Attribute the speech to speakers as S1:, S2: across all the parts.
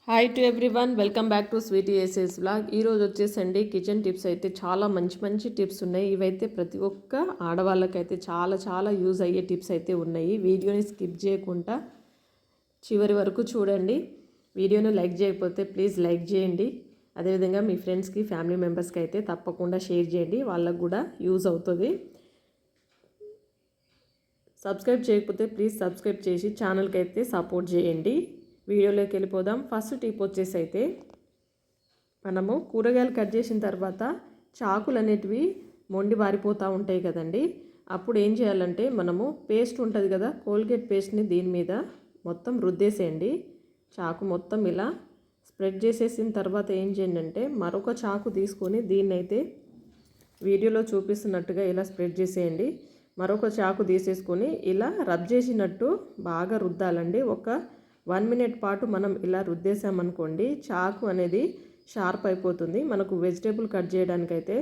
S1: Hi to everyone, welcome back to Sweety S S vlog. ఈరోజు వచ్చేసండి kitchen tips అయితే చాలా మంచి టిప్స్ ఉన్నాయి. ఇవైతే ప్రతి ఒక్క ఆడవాళ్ళకైతే చాలా యూజ్ అయ్యే టిప్స్ అయితే ఉన్నాయి. వీడియోని స్కిప్ చేయకుండా చివరి వరకు చూడండి. వీడియోని లైక్ చేయకపోతే ప్లీజ్ లైక్ చేయండి. అదేవిధంగా మీ ఫ్రెండ్స్కి, ఫ్యామిలీ మెంబర్స్కి అయితే తప్పకుండా షేర్ చేయండి, వాళ్ళకు కూడా యూజ్ అవుతుంది. సబ్స్క్రైబ్ చేయకపోతే ప్లీజ్ సబ్స్క్రైబ్ చేసి ఛానల్కి అయితే సపోర్ట్ చేయండి. వీడియోలోకి వెళ్ళిపోదాం. ఫస్ట్ టిప్ వచ్చేసి అయితే మనము కూరగాయలు కట్ చేసిన తర్వాత చాకులు అనేటివి మొండి బారిపోతూ ఉంటాయి కదండి. అప్పుడు ఏం చేయాలంటే మనము పేస్ట్ ఉంటుంది కదా, కోల్గేట్ పేస్ట్ని దీని మీద మొత్తం రుద్దేసేయండి. చాకు మొత్తం ఇలా స్ప్రెడ్ చేసేసిన తర్వాత ఏం చేయండి అంటే మరొక చాకు తీసుకొని దీన్నైతే వీడియోలో చూపిస్తున్నట్టుగా ఇలా స్ప్రెడ్ చేసేయండి. మరొక చాకు తీసేసుకొని ఇలా రబ్ చేసినట్టు బాగా రుద్దాలండి. ఒక 1 మినిట్ పాటు మనం ఇలా రుద్దేసామనుకోండి, చాకు అనేది షార్ప్ అయిపోతుంది. మనకు వెజిటేబుల్ కట్ చేయడానికైతే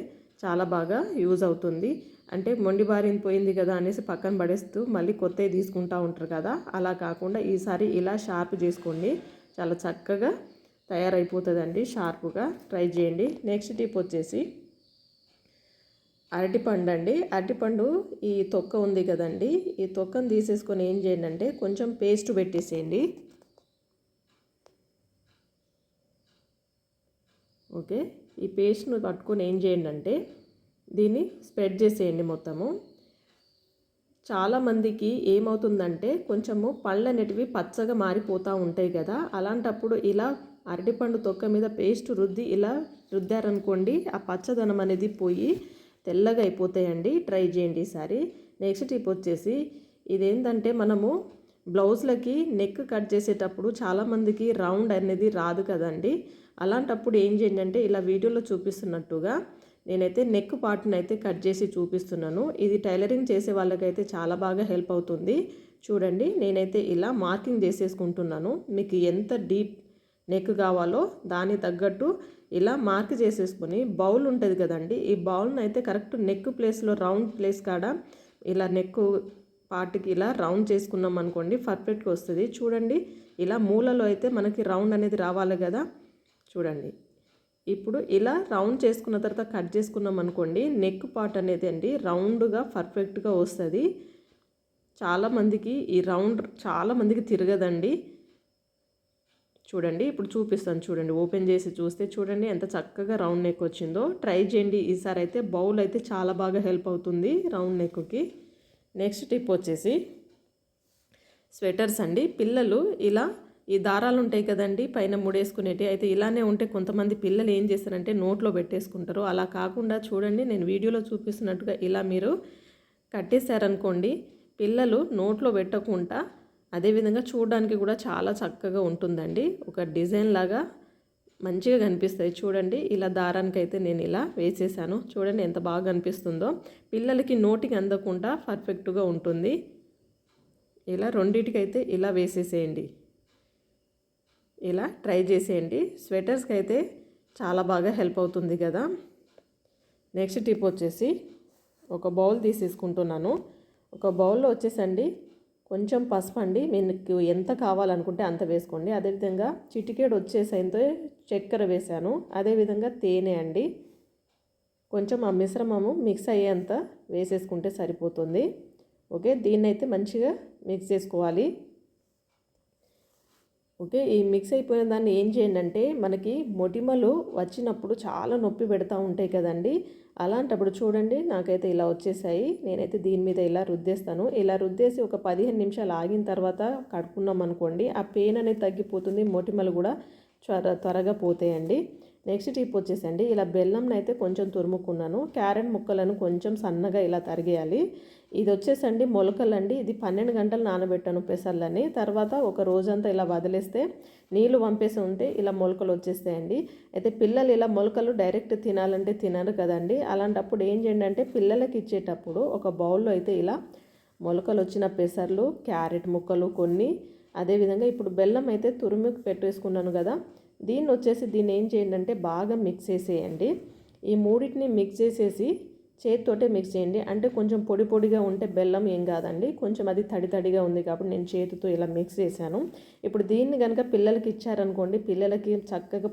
S1: చాలా బాగా యూజ్ అవుతుంది. అంటే మొండి బారిన పోయింది కదా అనేసి పక్కన పడేస్తూ మళ్ళీ కొత్తవి తీసుకుంటూ ఉంటారు కదా, అలా కాకుండా ఈసారి ఇలా షార్ప్ చేసుకోండి. చాలా చక్కగా తయారైపోతుందండి, షార్ప్గా. ట్రై చేయండి. నెక్స్ట్ టిప్ వచ్చేసి అరటిపండు అండి. అరటిపండు ఈ తొక్క ఉంది కదండి, ఈ తొక్కను తీసేసుకొని ఏం చేయండి అంటే కొంచెం పేస్ట్ పెట్టేసేయండి. ఓకే, ఈ పేస్ట్ను పట్టుకొని ఏం చేయండి అంటే దీన్ని స్ప్రెడ్ చేసేయండి మొత్తము. చాలామందికి ఏమవుతుందంటే కొంచెము పళ్ళు అనేటివి పచ్చగా మారిపోతూ ఉంటాయి కదా, అలాంటప్పుడు ఇలా అరటిపండు తొక్క మీద పేస్ట్ రుద్ది ఇలా రుద్దారనుకోండి, ఆ పచ్చదనం అనేది పోయి తెల్లగా అయిపోతాయండి. ట్రై చేయండి ఈసారి. నెక్స్ట్ టిప్ వచ్చేసి ఇదేంటంటే మనము బ్లౌజ్లకి నెక్ కట్ చేసేటప్పుడు చాలామందికి రౌండ్ అనేది రాదు కదండి. అలాంటప్పుడు ఏం చేయండి అంటే ఇలా వీడియోలో చూపిస్తున్నట్టుగా నేనైతే నెక్ పార్ట్ని అయితే కట్ చేసి చూపిస్తున్నాను. ఇది టైలరింగ్ చేసే వాళ్ళకైతే చాలా బాగా హెల్ప్ అవుతుంది. చూడండి, నేనైతే ఇలా మార్కింగ్ చేసేసుకుంటున్నాను. మీకు ఎంత డీప్ నెక్ కావాలో దానికి తగ్గట్టు ఇలా మార్క్ చేసేసుకొని బౌల్ ఉంటుంది కదండి, ఈ బౌల్ని అయితే కరెక్ట్ నెక్ ప్లేస్లో రౌండ్ ప్లేస్ కాడ ఇలా నెక్ పార్ట్కి ఇలా రౌండ్ చేసుకున్నాం అనుకోండి, పర్ఫెక్ట్గా వస్తుంది. చూడండి, ఇలా మూలలో అయితే మనకి రౌండ్ అనేది రావాలి కదా. చూడండి, ఇప్పుడు ఇలా రౌండ్ చేసుకున్న తర్వాత కట్ చేసుకున్నాం అనుకోండి, నెక్ పార్ట్ అనేది అండి రౌండ్గా పర్ఫెక్ట్గా వస్తుంది. చాలామందికి ఈ రౌండ్ చాలామందికి తిరగదండి. చూడండి, ఇప్పుడు చూపిస్తాను. చూడండి, ఓపెన్ చేసి చూస్తే చూడండి ఎంత చక్కగా రౌండ్ నెక్ వచ్చిందో. ట్రై చేయండి ఈసారి అయితే. బౌల్ అయితే చాలా బాగా హెల్ప్ అవుతుంది రౌండ్ నెక్కి. నెక్స్ట్ టిప్ వచ్చేసి స్వెటర్స్ అండి. పిల్లలు ఇలా ఈ దారాలు ఉంటాయి కదండి పైన ముడేసుకునేవి, అయితే ఇలానే ఉంటే కొంతమంది పిల్లలు ఏం చేస్తారంటే నోట్లో పెట్టేసుకుంటారు. అలా కాకుండా చూడండి, నేను వీడియోలో చూపిస్తున్నట్టుగా ఇలా మీరు కట్టేశారనుకోండి, పిల్లలు నోట్లో పెట్టకుండా అదేవిధంగా చూడడానికి కూడా చాలా చక్కగా ఉంటుందండి. ఒక డిజైన్ లాగా మంచిగా కనిపిస్తాయి. చూడండి, ఇలా దారానికి అయితే నేను ఇలా వేసేసాను. చూడండి ఎంత బాగా కనిపిస్తుందో. పిల్లలకి నోటికి అందకుండా పర్ఫెక్ట్గా ఉంటుంది. ఇలా రెండింటికైతే ఇలా వేసేసేయండి. ఇలా ట్రై చేసేయండి. స్వెటర్స్కి అయితే చాలా బాగా హెల్ప్ అవుతుంది కదా. నెక్స్ట్ టిప్ వచ్చేసి ఒక బౌల్ తీసేసుకుంటున్నాను. ఒక బౌల్లో వచ్చేసండి కొంచెం పసుపు అండి, మీకు ఎంత కావాలనుకుంటే అంత వేసుకోండి. అదేవిధంగా చిటికేడు వచ్చేసైతే చక్కెర వేసాను. అదేవిధంగా తేనె అండి, కొంచెం ఆ మిశ్రమము మిక్స్ అయ్యేంత వేసేసుకుంటే సరిపోతుంది. ఓకే, దీన్నైతే మంచిగా మిక్స్ చేసుకోవాలి. ఓకే, ఈ మిక్స్ అయిపోయిన దాన్ని ఏం చేయండి అంటే మనకి మొటిమలు వచ్చినప్పుడు చాలా నొప్పి పెడతా ఉంటాయి కదండి. అలాంటప్పుడు చూడండి, నాకైతే ఇలా వచ్చేసాయి. నేనైతే దీని మీద ఇలా రుద్దేస్తాను. ఇలా రుద్దేసి ఒక 15 నిమిషాలు ఆగిన తర్వాత కడుక్కున్నాం అనుకోండి, ఆ పెయిన్ అనేది తగ్గిపోతుంది. మొటిమలు కూడా త్వరగా పోతాయండి. నెక్స్ట్ టిప్ వచ్చేసండి ఇలా బెల్లంని అయితే కొంచెం తురుముకున్నాను. క్యారెట్ ముక్కలను కొంచెం సన్నగా ఇలా తరిగేయాలి. ఇది వచ్చేసండి మొలకలండి. ఇది 12 గంటలు నానబెట్టాను పెసర్లని. తర్వాత ఒక రోజంతా ఇలా వదిలేస్తే నీళ్ళు పంపేసి ఉంటే ఇలా మొలకలు వచ్చేస్తాయండి. అయితే పిల్లలు ఇలా మొలకలు డైరెక్ట్ తినాలంటే తినరు కదండి. అలాంటప్పుడు ఏం చేయండి అంటే పిల్లలకి ఇచ్చేటప్పుడు ఒక బౌల్లో అయితే ఇలా మొలకలు వచ్చిన పెసర్లు, క్యారెట్ ముక్కలు కొన్ని, అదేవిధంగా ఇప్పుడు బెల్లం అయితే తురుము పెట్టేసుకున్నాను కదా, దీన్ని ఏం చేయండి అంటే బాగా మిక్స్ చేసేయండి. ఈ మూడింటిని మిక్స్ చేసేసి చేతితోటే మిక్స్ చేయండి. అంటే కొంచెం పొడి పొడిగా ఉంటే బెల్లం ఏం కాదండి, కొంచెం అది తడి తడిగా ఉంది కాబట్టి నేను చేతితో ఇలా మిక్స్ చేశాను. ఇప్పుడు దీన్ని కనుక పిల్లలకి ఇచ్చారనుకోండి, పిల్లలకి చక్కగా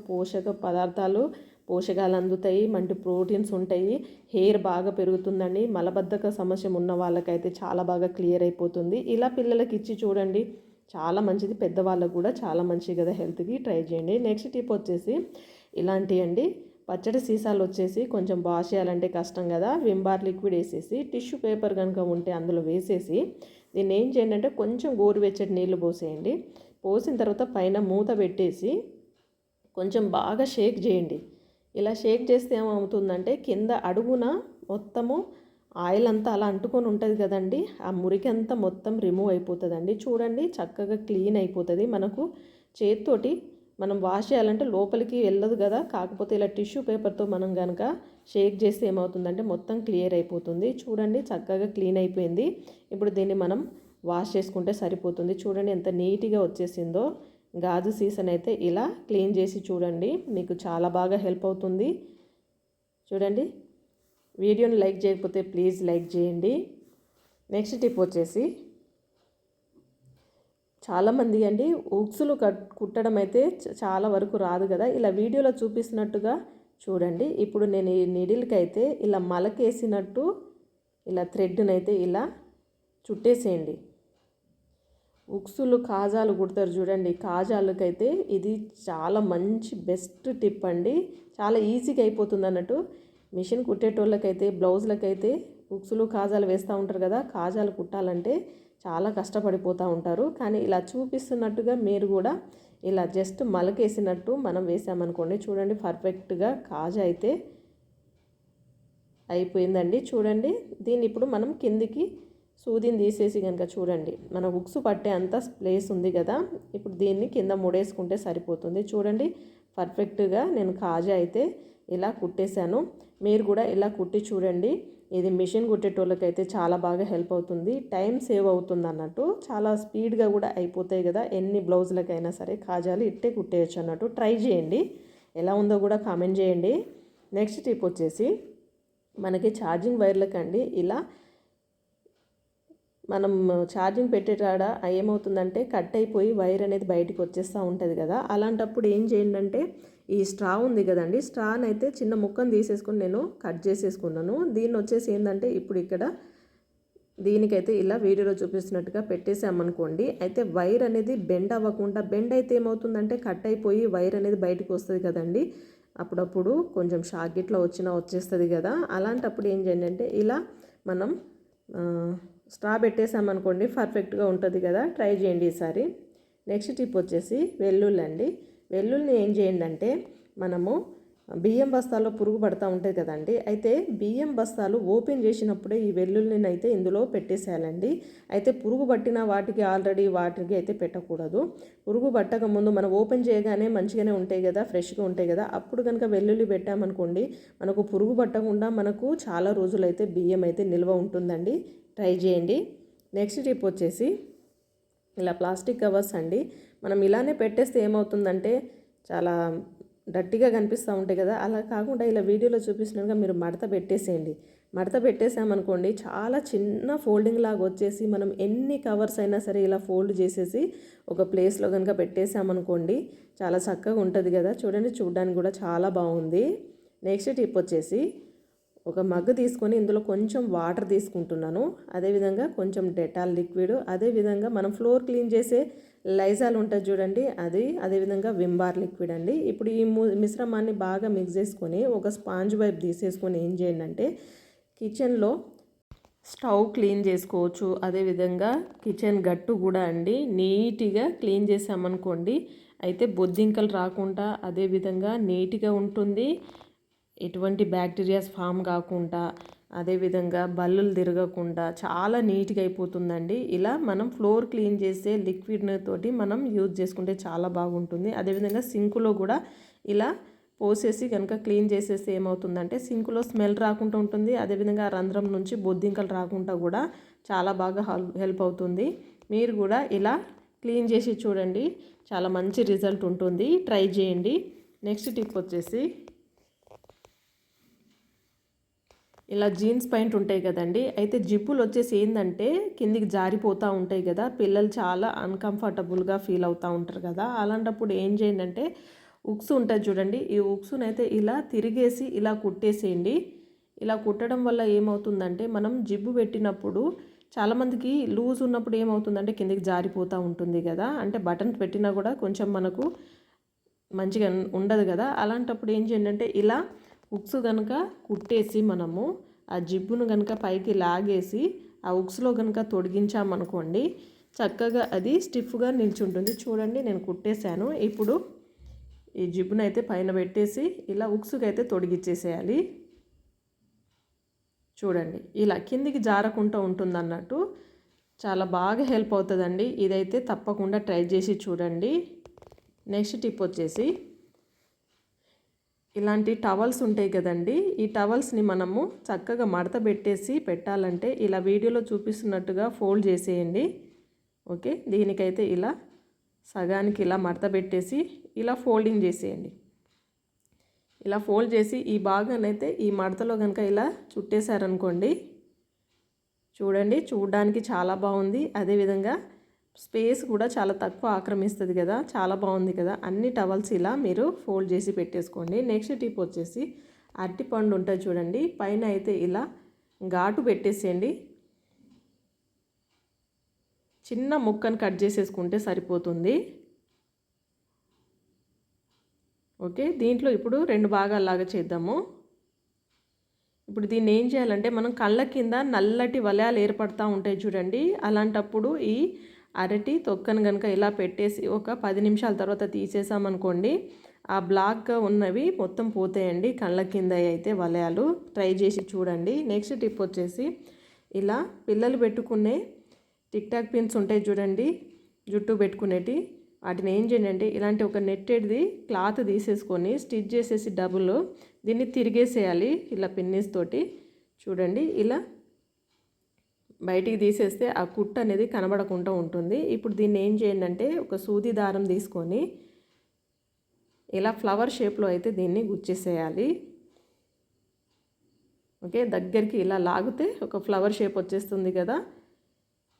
S1: పోషకాలు అందుతాయి, మంచి ప్రోటీన్స్ ఉంటాయి, హెయిర్ బాగా పెరుగుతుందండి. మలబద్ధక సమస్య ఉన్న వాళ్ళకైతే చాలా బాగా క్లియర్ అయిపోతుంది. ఇలా పిల్లలకి ఇచ్చి చూడండి, చాలా మంచిది. పెద్దవాళ్ళకు కూడా చాలా మంచిది కదా హెల్త్కి. ట్రై చేయండి. నెక్స్ట్ టిప్ వచ్చేసి ఇలాంటివి అండి, పచ్చడి సీసాలు వచ్చేసి కొంచెం వాష్ చేయాలంటే కష్టం కదా, విమ్ బార్ లిక్విడ్ వేసేసి టిష్యూ పేపర్ కనుక ఉంటే అందులో వేసేసి దీన్ని ఏం చేయండి అంటే కొంచెం గోరువెచ్చటి నీళ్ళు పోసేయండి. పోసిన తర్వాత పైన మూత పెట్టేసి కొంచెం బాగా షేక్ చేయండి. ఇలా షేక్ చేస్తే ఏమవుతుందంటే కింద అడుగున మొత్తము ఆయిల్ అంతా అలా అంటుకొని ఉంటుంది కదండి, ఆ మురికి అంతా మొత్తం రిమూవ్ అయిపోతుందండి. చూడండి చక్కగా క్లీన్ అయిపోతుంది. మనకు చేతితోటి మనం వాష్ చేయాలంటే లోపలికి వెళ్ళదు కదా, కాకపోతే ఇలా టిష్యూ పేపర్తో మనం కనుక షేక్ చేస్తే ఏమవుతుందంటే మొత్తం క్లియర్ అయిపోతుంది. చూడండి చక్కగా క్లీన్ అయిపోయింది. ఇప్పుడు దీన్ని మనం వాష్ చేసుకుంటే సరిపోతుంది. చూడండి ఎంత నీట్గా వచ్చేసిందో. గాజు సీసాని అయితే ఇలా క్లీన్ చేసి చూడండి, మీకు చాలా బాగా హెల్ప్ అవుతుంది. చూడండి, వీడియోని లైక్ చేయకపోతే ప్లీజ్ లైక్ చేయండి. నెక్స్ట్ టిప్ వచ్చేసి చాలామంది అండి ఉక్సులు కుట్టడం అయితే చాలా వరకు రాదు కదా, ఇలా వీడియోలో చూపిస్తున్నట్టుగా చూడండి. ఇప్పుడు నేను ఈ నీడిల్కి అయితే ఇలా మలకేసినట్టు ఇలా థ్రెడ్ని అయితే ఇలా చుట్టేసేయండి. ఉక్సులు కాజాలు కుడతారు చూడండి, కాజాలకైతే ఇది చాలా మంచి బెస్ట్ టిప్ అండి. చాలా ఈజీగా అయిపోతుంది అన్నట్టు. మిషన్ కుట్టేటోళ్ళకైతే బ్లౌజులకైతే ఉక్సులు కాజాలు వేస్తూ ఉంటారు కదా, కాజాలు కుట్టాలంటే చాలా కష్టపడిపోతూ ఉంటారు. కానీ ఇలా చూపిస్తున్నట్టుగా మీరు కూడా ఇలా జస్ట్ మలకేసినట్టు మనం వేసామనుకోండి, చూడండి పర్ఫెక్ట్గా కాజా అయితే అయిపోయిందండి. చూడండి, దీన్ని ఇప్పుడు మనం కిందికి సూదిని తీసేసి కనుక చూడండి, మన ఉక్సు పట్టే అంత ప్లేస్ ఉంది కదా, ఇప్పుడు దీన్ని కింద ముడేసుకుంటే సరిపోతుంది. చూడండి పర్ఫెక్ట్గా నేను కాజా అయితే ఇలా కుట్టేశాను. మీరు కూడా ఇలా కుట్టి చూడండి. ఇది మిషన్ కుట్టేటోళ్ళకైతే చాలా బాగా హెల్ప్ అవుతుంది, టైం సేవ్ అవుతుంది అన్నట్టు. చాలా స్పీడ్గా కూడా అయిపోతాయి కదా, ఎన్ని బ్లౌజులకైనా సరే కాజాలు ఇట్టే కుట్టేయచ్చు అన్నట్టు. ట్రై చేయండి, ఎలా ఉందో కూడా కామెంట్ చేయండి. నెక్స్ట్ టిప్ వచ్చేసి మనకి ఛార్జింగ్ వైర్లకండి ఇలా మనం ఛార్జింగ్ పెట్టేటాడ ఏమవుతుందంటే కట్ అయిపోయి వైర్ అనేది బయటికి వచ్చేస్తూ ఉంటుంది కదా, అలాంటప్పుడు ఏం చేయండి అంటే ఈ స్ట్రా ఉంది కదండి, స్ట్రాని అయితే చిన్న ముక్కను తీసేసుకొని నేను కట్ చేసేసుకున్నాను. దీన్ని వచ్చేసి ఏంటంటే ఇప్పుడు ఇక్కడ దీనికైతే ఇలా వీడియోలో చూపిస్తున్నట్టుగా పెట్టేసామనుకోండి, అయితే వైర్ అనేది బెండ్ అవ్వకుండా, బెండ్ అయితే ఏమవుతుందంటే కట్ అయిపోయి వైర్ అనేది బయటకు వస్తుంది కదండి, అప్పుడప్పుడు కొంచెం షాక్ ఇట్లా వచ్చేస్తుంది కదా, అలాంటప్పుడు ఏం చేయండి అంటే ఇలా మనం స్ట్రా పెట్టేసామనుకోండి పర్ఫెక్ట్గా ఉంటుంది కదా. ట్రై చేయండి ఈసారి. నెక్స్ట్ టిప్ వచ్చేసి వెల్లుల్లి అండి. వెల్లుల్లిని ఏం చేయండి అంటే మనము బియ్యం బస్తాల్లో పురుగు పడుతూ ఉంటుంది కదండి, అయితే బియ్యం బస్తాలు ఓపెన్ చేసినప్పుడే ఈ వెల్లుల్లిని అయితే ఇందులో పెట్టేసేయాలండి. అయితే పురుగు పట్టిన వాటికి అయితే పెట్టకూడదు. పురుగు పట్టక ముందు మనం ఓపెన్ చేయగానే మంచిగానే ఉంటాయి కదా, ఫ్రెష్గా ఉంటాయి కదా, అప్పుడు కనుక వెల్లుల్లి పెట్టామనుకోండి మనకు పురుగు పట్టకుండా మనకు చాలా రోజులైతే బియ్యం అయితే నిల్వ ఉంటుందండి. ట్రై చేయండి. నెక్స్ట్ టిప్ వచ్చేసి ఇలా ప్లాస్టిక్ కవర్స్ అండి, మనం ఇలానే పెట్టేస్తే ఏమవుతుందంటే చాలా డట్టిగా కనిపిస్తూ ఉంటాయి కదా, అలా కాకుండా ఇలా వీడియోలో చూపిస్తున్నట్టుగా మీరు మడత పెట్టేసేయండి. మడత పెట్టేసామనుకోండి చాలా చిన్న ఫోల్డింగ్ లాగా వచ్చేసి మనం ఎన్ని కవర్స్ అయినా సరే ఇలా ఫోల్డ్ చేసేసి ఒక ప్లేస్లో కనుక పెట్టేసామనుకోండి చాలా చక్కగా ఉంటుంది కదా. చూడండి, చూడడానికి కూడా చాలా బాగుంది. నెక్స్ట్ టిప్ వచ్చేసి ఒక మగ్గు తీసుకొని ఇందులో కొంచెం వాటర్ తీసుకుంటున్నాను, అదేవిధంగా కొంచెం డెటాల్ లిక్విడ్, అదేవిధంగా మనం ఫ్లోర్ క్లీన్ చేసే లైజాల్ ఉంటుంది చూడండి అది, అదేవిధంగా విమ్ బార్ లిక్విడ్ అండి. ఇప్పుడు ఈ మిశ్రమాన్ని బాగా మిక్స్ చేసుకొని ఒక స్పాంజ్ వైప్ తీసేసుకొని ఏం చేయండి అంటే కిచెన్లో స్టవ్ క్లీన్ చేసుకోవచ్చు, అదేవిధంగా కిచెన్ గట్టు కూడా అండి నీట్గా క్లీన్ చేసామనుకోండి అయితే బొద్దింకలు రాకుండా అదేవిధంగా నీట్గా ఉంటుంది, ఎటువంటి బ్యాక్టీరియాస్ ఫామ్ కాకుండా, అదేవిధంగా బల్లులు తిరగకుండా చాలా నీట్గా అయిపోతుందండి. ఇలా మనం ఫ్లోర్ క్లీన్ చేసే లిక్విడ్ తోటి మనం యూజ్ చేసుకుంటే చాలా బాగుంటుంది. అదేవిధంగా సింకులో కూడా ఇలా పోసేసి కనుక క్లీన్ చేసేస్తే ఏమవుతుందంటే సింకులో స్మెల్ రాకుండా ఉంటుంది, అదేవిధంగా రంధ్రం నుంచి బొద్దింకలు రాకుండా కూడా చాలా బాగా హెల్ప్ అవుతుంది. మీరు కూడా ఇలా క్లీన్ చేసి చూడండి, చాలా మంచి రిజల్ట్ ఉంటుంది. ట్రై చేయండి. నెక్స్ట్ టిప్ వచ్చేసి ఇలా జీన్స్ ప్యాంట్ ఉంటాయి కదండి, అయితే జిప్పులు వచ్చేసి ఏంటంటే కిందికి జారిపోతూ ఉంటాయి కదా, పిల్లలు చాలా అన్కంఫర్టబుల్గా ఫీల్ అవుతూ ఉంటారు కదా. అలాంటప్పుడు ఏం చేయండి అంటే ఉక్స్ ఉంటుంది చూడండి, ఈ ఉక్సునైతే ఇలా తిరిగేసి ఇలా కుట్టేసేయండి. ఇలా కుట్టడం వల్ల ఏమవుతుందంటే మనం జిబ్బు పెట్టినప్పుడు చాలామందికి లూజ్ ఉన్నప్పుడు ఏమవుతుందంటే కిందికి జారిపోతూ ఉంటుంది కదా, అంటే బటన్స్ పెట్టినా కూడా కొంచెం మనకు మంచిగా ఉండదు కదా. అలాంటప్పుడు ఏం చేయండి అంటే ఇలా ఉక్స్ కనుక కుట్టేసి మనము ఆ జిబ్బును కనుక పైకి లాగేసి ఆ ఉక్స్లో కనుక తొడిగించామనుకోండి, చక్కగా అది స్టిఫ్గా నిల్చుంటుంది. చూడండి నేను కుట్టేశాను. ఇప్పుడు ఈ జిబ్బును అయితే పైన పెట్టేసి ఇలా ఉక్స్కి అయితే తొడిగిచ్చేసేయాలి. చూడండి ఇలా కిందికి జారకుండా ఉంటుంది అన్నట్టు, చాలా బాగా హెల్ప్ అవుతుందండి. ఇదైతే తప్పకుండా ట్రై చేసి చూడండి. నెక్స్ట్ టిప్ వచ్చేసి ఇలాంటి టవల్స్ ఉంటాయి కదండి, ఈ టవల్స్ని మనము చక్కగా మడత పెట్టేసి పెట్టాలంటే ఇలా వీడియోలో చూపిస్తున్నట్టుగా ఫోల్డ్ చేసేయండి. ఓకే, దీనికైతే ఇలా సగానికి ఇలా మడత పెట్టేసి ఇలా ఫోల్డింగ్ చేసేయండి. ఇలా ఫోల్డ్ చేసి ఈ భాగానైతే ఈ మడతలో కనుక ఇలా చుట్టేశారనుకోండి, చూడండి చూడడానికి చాలా బాగుంది. అదేవిధంగా స్పేస్ కూడా చాలా తక్కువ ఆక్రమిస్తుంది కదా, చాలా బాగుంది కదా. అన్ని టవల్స్ ఇలా మీరు ఫోల్డ్ చేసి పెట్టేసుకోండి. నెక్స్ట్ టిప్ వచ్చేసి అరటిపండు ఉంటుంది చూడండి, పైన అయితే ఇలా ఘాటు పెట్టేసేయండి. చిన్న ముక్కను కట్ చేసేసుకుంటే సరిపోతుంది. ఓకే, దీంట్లో ఇప్పుడు 2 భాగాల్లాగా చేద్దాము. ఇప్పుడు దీన్ని ఏం చేయాలంటే మనం కళ్ళ కింద నల్లటి వలయాలు ఏర్పడుతూ ఉంటాయి చూడండి, అలాంటప్పుడు ఈ అరటి తొక్కను కనుక ఇలా పెట్టేసి ఒక 10 నిమిషాల తర్వాత తీసేసామనుకోండి, ఆ బ్లాక్గా ఉన్నవి మొత్తం పోతాయండి కళ్ళ కింద అయితే వలయాలు. ట్రై చేసి చూడండి. నెక్స్ట్ టిప్ వచ్చేసి ఇలా పిల్లలు పెట్టుకునే టిక్ టాక్ పిన్స్ ఉంటాయి చూడండి, జుట్టు పెట్టుకునేటి, వాటిని ఏం చేయండి అంటే ఇలాంటి ఒక నెట్టెడ్ది క్లాత్ తీసేసుకొని స్టిచ్ చేసేసి డబుల్ దీన్ని తిరిగేసేయాలి ఇలా పిన్నిస్ తోటి. చూడండి ఇలా బయటికి తీసేస్తే ఆ కుట్టు అనేది కనబడకుండా ఉంటుంది. ఇప్పుడు దీన్ని ఏం చేయండి అంటే ఒక సూది దారం తీసుకొని ఇలా ఫ్లవర్ షేప్లో అయితే దీన్ని గుచ్చేసేయాలి. ఓకే, దగ్గరికి ఇలా లాగితే ఒక ఫ్లవర్ షేప్ వచ్చేస్తుంది కదా.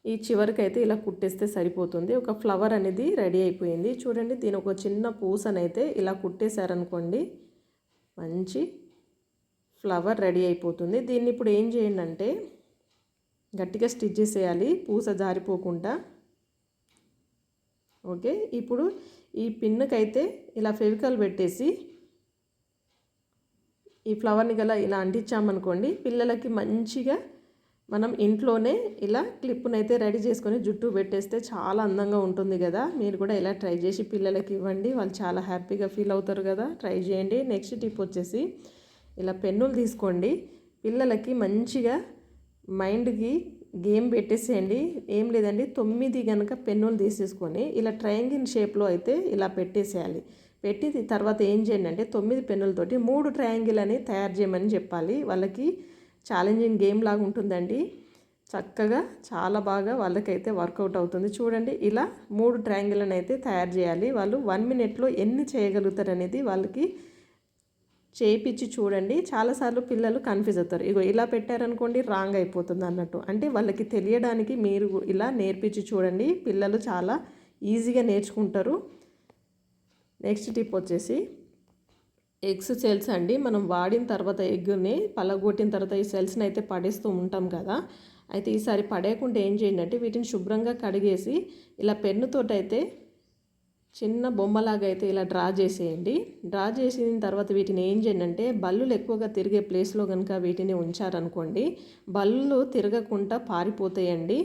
S1: ఈ చివరికి అయితే ఇలా కుట్టేస్తే సరిపోతుంది. ఒక ఫ్లవర్ అనేది రెడీ అయిపోయింది. చూడండి దీని ఒక చిన్న పూసనైతే ఇలా కుట్టేశారనుకోండి, మంచి ఫ్లవర్ రెడీ అయిపోతుంది. దీన్ని ఇప్పుడు ఏం చేయండి అంటే గట్టిగా స్టిచ్ చేసేయాలి పూస జారిపోకుండా. ఓకే, ఇప్పుడు ఈ పిన్నుకైతే ఇలా ఫెవికాల్ పెట్టేసి ఈ ఫ్లవర్ని గల ఇలా అంటించామనుకోండి, పిల్లలకి మంచిగా మనం ఇంట్లోనే ఇలా క్లిప్పునైతే రెడీ చేసుకొని జుట్టు పెట్టేస్తే చాలా అందంగా ఉంటుంది కదా. మీరు కూడా ఇలా ట్రై చేసి పిల్లలకి ఇవ్వండి, వాళ్ళు చాలా హ్యాపీగా ఫీల్ అవుతారు కదా. ట్రై చేయండి. నెక్స్ట్ టిప్ వచ్చేసి ఇలా పెన్నులు తీసుకోండి, పిల్లలకి మంచిగా మైండ్కి గేమ్ పెట్టేసేయండి. ఏం లేదండి, 9 కనుక పెన్నులు తీసేసుకొని ఇలా ట్రయాంగిల్ షేప్లో అయితే ఇలా పెట్టేసేయాలి. పెట్టి తర్వాత ఏం చేయండి అంటే 9 పెన్నులతోటి 3 ట్రయాంగిల్ అని తయారు చేయమని చెప్పాలి. వాళ్ళకి ఛాలెంజింగ్ గేమ్ లాగా ఉంటుందండి. చక్కగా చాలా బాగా వాళ్ళకైతే వర్కౌట్ అవుతుంది. చూడండి ఇలా 3 ట్రయాంగిల్ని అయితే తయారు చేయాలి. వాళ్ళు 1 మినిట్లో ఎన్ని చేయగలుగుతారు అనేది వాళ్ళకి చేయించి చూడండి. చాలాసార్లు పిల్లలు కన్ఫ్యూజ్ అవుతారు, ఇగో ఇలా పెట్టారనుకోండి రాంగ్ అయిపోతుంది అన్నట్టు. అంటే వాళ్ళకి తెలియడానికి మీరు ఇలా నేర్పించి చూడండి, పిల్లలు చాలా ఈజీగా నేర్చుకుంటారు. నెక్స్ట్ టిప్ వచ్చేసి ఎగ్స్ సెల్స్ అండి. మనం వాడిన తర్వాత ఎగ్ని పలగొట్టిన తర్వాత ఈ సెల్స్ని అయితే పడేస్తూ ఉంటాం కదా. అయితే ఈసారి పడేయకుండా ఏం చేయండి అంటే వీటిని శుభ్రంగా కడిగేసి ఇలా పెన్నుతోటి అయితే చిన్న బొమ్మలాగా అయితే ఇలా డ్రా చేసేయండి. డ్రా చేసిన తర్వాత వీటిని ఏం చేయండి అంటే బల్లులు ఎక్కువగా తిరిగే ప్లేస్లో కనుక వీటిని ఉంచారనుకోండి, బల్లులు తిరగకుండా పారిపోతాయండి.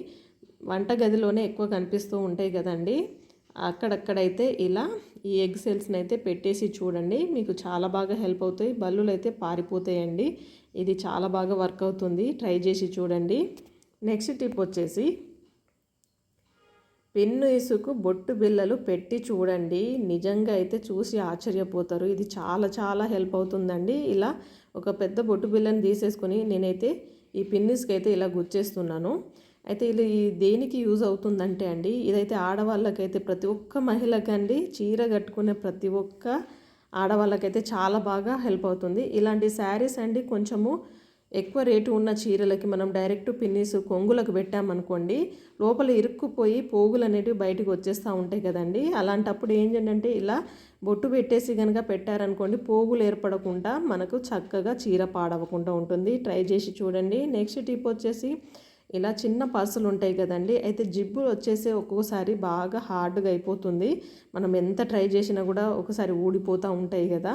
S1: వంటగదిలోనే ఎక్కువ కనిపిస్తూ ఉంటాయి కదండి, అక్కడక్కడైతే ఇలా ఈ ఎగ్ సెల్స్ని అయితే పెట్టేసి చూడండి, మీకు చాలా బాగా హెల్ప్ అవుతాయి. బల్లులు అయితే పారిపోతాయండి. ఇది చాలా బాగా వర్క్ అవుతుంది, ట్రై చేసి చూడండి. నెక్స్ట్ టిప్ వచ్చేసి పెన్ను ఇసుకు బొట్టు బిళ్ళలు పెట్టి చూడండి, నిజంగా అయితే చూసి ఆశ్చర్యపోతారు. ఇది చాలా చాలా హెల్ప్ అవుతుందండి. ఇలా ఒక పెద్ద బొట్టు బిళ్ళని తీసేసుకొని నేనైతే ఈ పిన్నిస్కి అయితే ఇలా గుచ్చేస్తున్నాను. అయితే ఇది దేనికి యూజ్ అవుతుందంటే అండి, ఇదైతే ఆడవాళ్ళకైతే ప్రతి ఒక్క మహిళకండి, చీర కట్టుకునే ప్రతి ఒక్క ఆడవాళ్ళకైతే చాలా బాగా హెల్ప్ అవుతుంది. ఇలాంటి శారీస్ అండి కొంచెము ఎక్కువ రేటు ఉన్న చీరలకి మనం డైరెక్ట్ పిన్నిస్ కొంగులకు పెట్టామనుకోండి, లోపల ఇరుక్కుపోయి పోగులు అనేటివి బయటకు వచ్చేస్తూ ఉంటాయి కదండి. అలాంటప్పుడు ఏంటంటే ఇలా బొట్టు పెట్టేసి కనుక పెట్టారనుకోండి, పోగులు ఏర్పడకుండా మనకు చక్కగా చీర పాడవకుండా ఉంటుంది. ట్రై చేసి చూడండి. నెక్స్ట్ టిప్ వచ్చేసి ఇలా చిన్న పర్సులు ఉంటాయి కదండి, అయితే జిబ్బు వచ్చేసి ఒక్కొక్కసారి బాగా హార్డ్గా అయిపోతుంది. మనం ఎంత ట్రై చేసినా కూడా ఒకసారి ఊడిపోతూ ఉంటాయి కదా.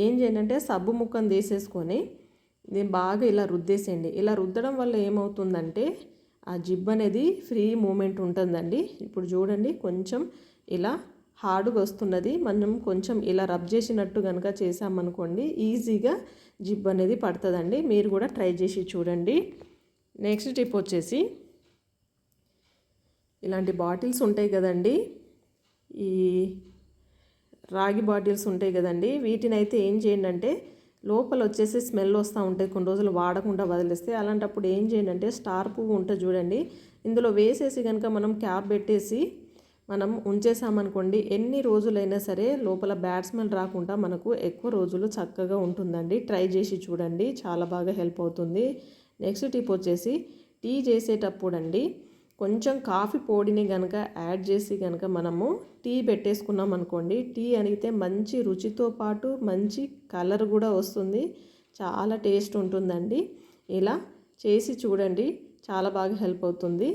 S1: ఏం చేయాలంటే సబ్బు ముక్కను తీసేసుకొని దీన్ని బాగా ఇలా రుద్దేసేయండి. ఇలా రుద్దడం వల్ల ఏమవుతుందంటే ఆ జిబ్ అనేది ఫ్రీ మూమెంట్ ఉంటుందండి. ఇప్పుడు చూడండి, కొంచెం ఇలా హార్డ్గా వస్తున్నది. మనం కొంచెం ఇలా రబ్ చేసినట్టు కనుక చేసామనుకోండి, ఈజీగా జిబ్ అనేది పడుతుందండి. మీరు కూడా ట్రై చేసి చూడండి. నెక్స్ట్ టిప్ వచ్చేసి ఇలాంటి బాటిల్స్ ఉంటాయి కదండి, ఈ రాగి బాటిల్స్ ఉంటాయి కదండి, వీటిని అయితే ఏం చేయండి అంటే లోపల వచ్చేసి స్మెల్ వస్తూ ఉంటాయి కొన్ని రోజులు వాడకుండా వదిలేస్తే. అలాంటప్పుడు ఏం చేయండి అంటే స్టార్ పువ్వు ఉంటుంది చూడండి, ఇందులో వేసేసి కనుక మనం క్యాప్ పెట్టేసి మనం ఉంచేసామనుకోండి, ఎన్ని రోజులైనా సరే లోపల బ్యాడ్ స్మెల్ రాకుండా మనకు ఎక్కువ రోజులు చక్కగా ఉంటుందండి. ట్రై చేసి చూడండి, చాలా బాగా హెల్ప్ అవుతుంది. నెక్స్ట్ టిప్ వచ్చేసి టీ చేసేటప్పుడు అండి కొంచెం కాఫీ పొడిని కనుక యాడ్ చేసి కనుక మనము టీ పెట్టేసుకున్నాం అనుకోండి, టీ అయితే మంచి రుచితో పాటు మంచి కలర్ కూడా వస్తుంది, చాలా టేస్ట్ ఉంటుందండి. ఇలా చేసి చూడండి, చాలా బాగా హెల్ప్ అవుతుంది.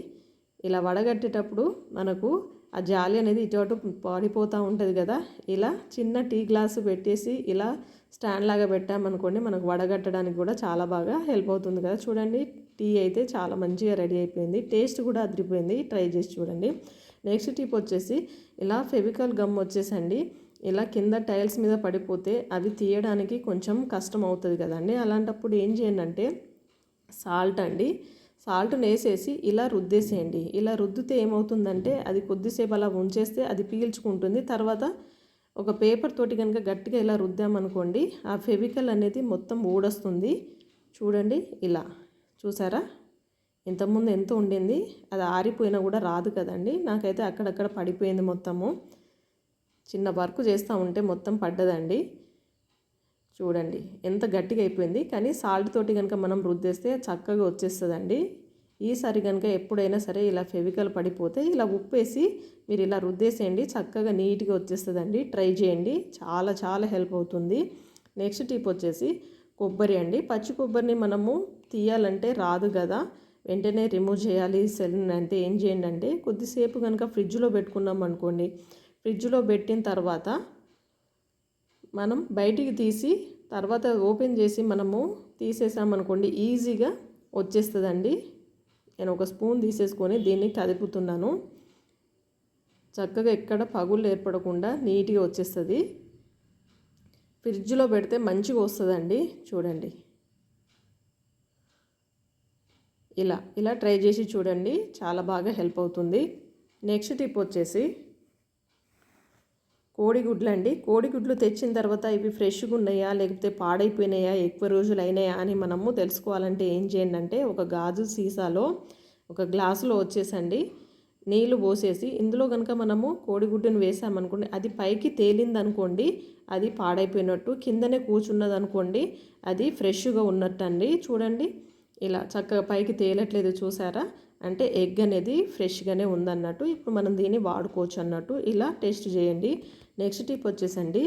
S1: ఇలా వడగట్టేటప్పుడు మనకు ఆ జాలి అనేది ఇటు అటు పాడిపోతూ ఉంటుంది కదా, ఇలా చిన్న టీ గ్లాసు పెట్టేసి ఇలా స్టాండ్ లాగా పెట్టామనుకోండి, మనకు వడగట్టడానికి కూడా చాలా బాగా హెల్ప్ అవుతుంది కదా. చూడండి, టీ అయితే చాలా మంచిగా రెడీ అయిపోయింది, టేస్ట్ కూడా అదిరిపోయింది. ట్రై చేసి చూడండి. నెక్స్ట్ టిప్ వచ్చేసి ఇలా ఫెవికాల్ గమ్ వచ్చేసండి ఇలా కింద టైల్స్ మీద పడిపోతే అవి తీయడానికి కొంచెం కష్టం అవుతుంది కదండి. అలాంటప్పుడు ఏం చేయండి అంటే సాల్ట్ అండి, సాల్ట్ని వేసేసి ఇలా రుద్దేసేయండి. ఇలా రుద్దితే ఏమవుతుందంటే అది కొద్దిసేపు అలా ఉంచేస్తే అది పీల్చుకుంటుంది. తర్వాత ఒక పేపర్ తోటి కనుక గట్టిగా ఇలా రుద్దామనుకోండి, ఆ ఫెవికల్ అనేది మొత్తం ఊడొస్తుంది. చూడండి, ఇలా చూసారా, ఇంతకుముందు ఎంత ఉండింది, అది ఆరిపోయినా కూడా రాదు కదండి. నాకైతే అక్కడక్కడ పడిపోయింది మొత్తము, చిన్న వర్క్ చేస్తూ ఉంటే మొత్తం పడ్డదండి. చూడండి ఎంత గట్టిగా అయిపోయింది. కానీ సాల్ట్ తోటి కనుక మనం రుద్దేస్తే చక్కగా వచ్చేస్తుందండి. ఈసారి కనుక ఎప్పుడైనా సరే ఇలా ఫెవికల్ పడిపోతే ఇలా ఉప్పేసి మీరు ఇలా రుద్దేసేయండి, చక్కగా నీట్గా వచ్చేస్తుందండి. ట్రై చేయండి, చాలా చాలా హెల్ప్ అవుతుంది. నెక్స్ట్ టిప్ వచ్చేసి కొబ్బరి అండి. పచ్చి కొబ్బరిని మనము తీయాలంటే రాదు కదా, వెంటనే రిమూవ్ చేయాలి సెల్ అంటే ఏం చేయండి అంటే కొద్దిసేపు కనుక ఫ్రిడ్జ్లో పెట్టుకున్నాం అనుకోండి, ఫ్రిడ్జ్లో పెట్టిన తర్వాత మనం బయటికి తీసి తర్వాత ఓపెన్ చేసి మనము తీసేసామనుకోండి, ఈజీగా వచ్చేస్తుందండి. నేను ఒక స్పూన్ తీసేసుకొని దీన్ని కదుపుతున్నాను, చక్కగా ఎక్కడ పగుళ్ళు ఏర్పడకుండా నీట్గా వచ్చేస్తుంది. ఫ్రిడ్జ్లో పెడితే మంచిగా వస్తుందండి. చూడండి, ఇలా ట్రై చేసి చూడండి, చాలా బాగా హెల్ప్ అవుతుంది. నెక్స్ట్ టిప్ వచ్చేసి కోడిగుడ్లు అండి. కోడిగుడ్లు తెచ్చిన తర్వాత ఇవి ఫ్రెష్గా ఉన్నాయా లేకపోతే పాడైపోయినాయా, ఎక్కువ రోజులు అయినాయా అని మనము తెలుసుకోవాలంటే ఏం చేయండి అంటే ఒక గాజు సీసాలో ఒక గ్లాసులో వచ్చేసండి నీళ్లు పోసేసి ఇందులో కనుక మనము కోడిగుడ్డును వేసామనుకోండి, అది పైకి తేలిందనుకోండి అది పాడైపోయినట్టు, కిందనే కూర్చున్నది అనుకోండి అది ఫ్రెష్గా ఉన్నట్టు అండి. చూడండి, ఇలా చక్కగా పైకి తేలట్లేదు చూసారా, అంటే ఎగ్ అనేది ఫ్రెష్గానే ఉందన్నట్టు. ఇప్పుడు మనం దీన్ని వాడుకోవచ్చు అన్నట్టు. ఇలా టెస్ట్ చేయండి. నెక్స్ట్ టిప్ వచ్చేసండి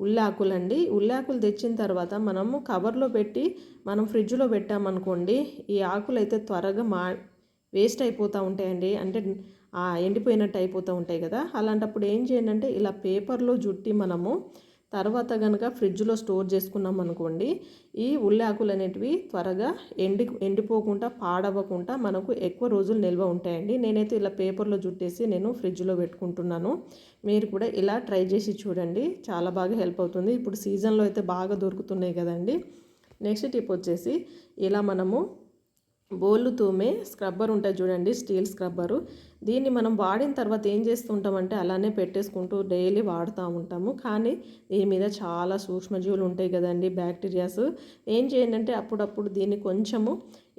S1: ఉల్లాకులు అండి. ఉల్లాకులు తెచ్చిన తర్వాత మనము కవర్లో పెట్టి మనం ఫ్రిడ్జ్లో పెట్టామనుకోండి, ఈ ఆకులు అయితే త్వరగా వేస్ట్ అయిపోతూ ఉంటాయండి, అంటే ఎండిపోయినట్టు అయిపోతూ ఉంటాయి కదా. అలాంటప్పుడు ఏం చేయండి అంటే ఇలా పేపర్లో జుట్టి మనము తర్వాత కనుక ఫ్రిడ్జ్లో స్టోర్ చేసుకున్నాం అనుకోండి, ఈ ఉల్లాకులు అనేటివి త్వరగా ఎండిపోకుండా పాడవకుండా మనకు ఎక్కువ రోజులు నిల్వ ఉంటాయండి. నేనైతే ఇలా పేపర్లో జుట్టేసి నేను ఫ్రిడ్జ్లో పెట్టుకుంటున్నాను. మీరు కూడా ఇలా ట్రై చేసి చూడండి, చాలా బాగా హెల్ప్ అవుతుంది. ఇప్పుడు సీజన్లో అయితే బాగా దొరుకుతున్నాయి కదండి. నెక్స్ట్ టిప్ వచ్చేసి ఇలా మనము బోళ్ళు తోమే స్క్రబ్బర్ ఉంటుంది చూడండి, స్టీల్ స్క్రబ్బరు. దీన్ని మనం వాడిన తర్వాత ఏం చేస్తుంటామంటే అలానే పెట్టేసుకుంటూ డైలీ వాడుతూ ఉంటాము. కానీ దీని మీద చాలా సూక్ష్మజీవులు ఉంటాయి కదండి, బ్యాక్టీరియాస్. ఏం చేయండి అంటే అప్పుడప్పుడు దీన్ని కొంచెము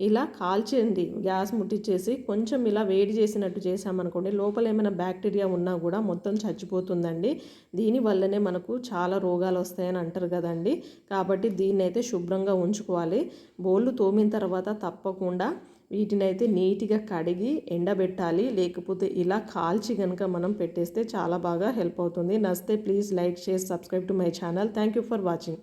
S1: ఇలా కాల్చేయండి. గ్యాస్ ముట్టించేసి కొంచెం ఇలా వేడి చేసినట్టు చేసామనుకోండి, లోపల ఏమైనా బ్యాక్టీరియా ఉన్నా కూడా మొత్తం చచ్చిపోతుందండి. దీనివల్లనే మనకు చాలా రోగాలు వస్తాయని అంటారు కదండి. కాబట్టి దీన్నైతే శుభ్రంగా ఉంచుకోవాలి. బోళ్ళు తోమిన తర్వాత తప్పకుండా వీటినైతే నీట్గా కడిగి ఎండబెట్టాలి. లేకపోతే ఇలా కాల్చి కనుక మనం పెట్టేస్తే చాలా బాగా హెల్ప్ అవుతుంది. నచ్చితే please like, share, subscribe to my channel. Thank you for watching.